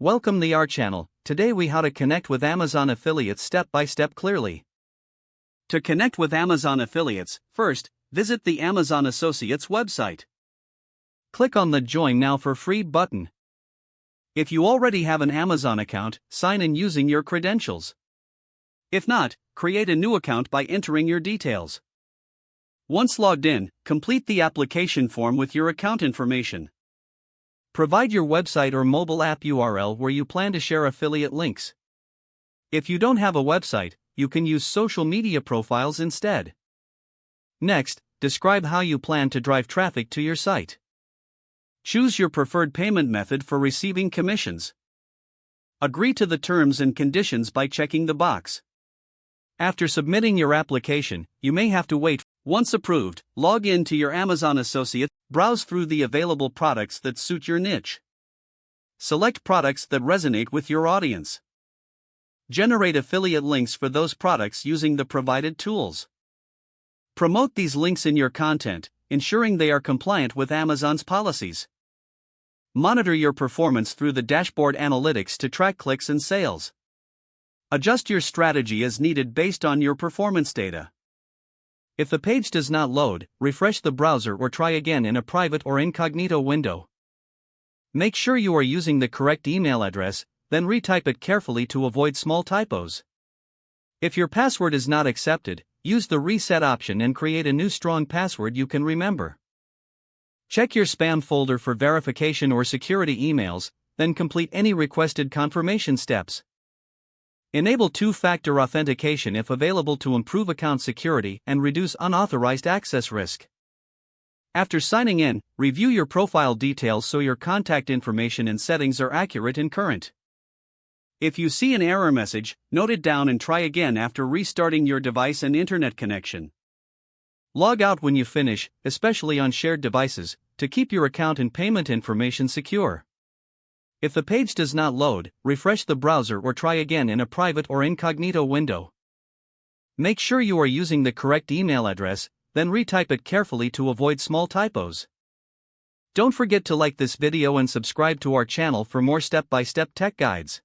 Welcome to our channel. Today we how to connect with Amazon affiliates step by step clearly. To connect with Amazon affiliates, first, visit the Amazon Associates website. Click on the Join Now for Free button. If you already have an Amazon account, sign in using your credentials. If not, create a new account by entering your details. Once logged in, complete the application form with your account information. Provide your website or mobile app URL where you plan to share affiliate links. If you don't have a website, you can use social media profiles instead. Next, describe how you plan to drive traffic to your site. Choose your preferred payment method for receiving commissions. Agree to the terms and conditions by checking the box. After submitting your application, you may have to wait. Once approved, log in to your Amazon Associate, browse through the available products that suit your niche. Select products that resonate with your audience. Generate affiliate links for those products using the provided tools. Promote these links in your content, ensuring they are compliant with Amazon's policies. Monitor your performance through the dashboard analytics to track clicks and sales. Adjust your strategy as needed based on your performance data. If the page does not load, refresh the browser or try again in a private or incognito window. Make sure you are using the correct email address, then retype it carefully to avoid small typos. If your password is not accepted, use the reset option and create a new strong password you can remember. Check your spam folder for verification or security emails, then complete any requested confirmation steps. Enable two-factor authentication if available to improve account security and reduce unauthorized access risk. After signing in, review your profile details so your contact information and settings are accurate and current. If you see an error message, note it down and try again after restarting your device and internet connection. Log out when you finish, especially on shared devices, to keep your account and payment information secure. If the page does not load, refresh the browser or try again in a private or incognito window. Make sure you are using the correct email address, then retype it carefully to avoid small typos. Don't forget to like this video and subscribe to our channel for more step-by-step tech guides.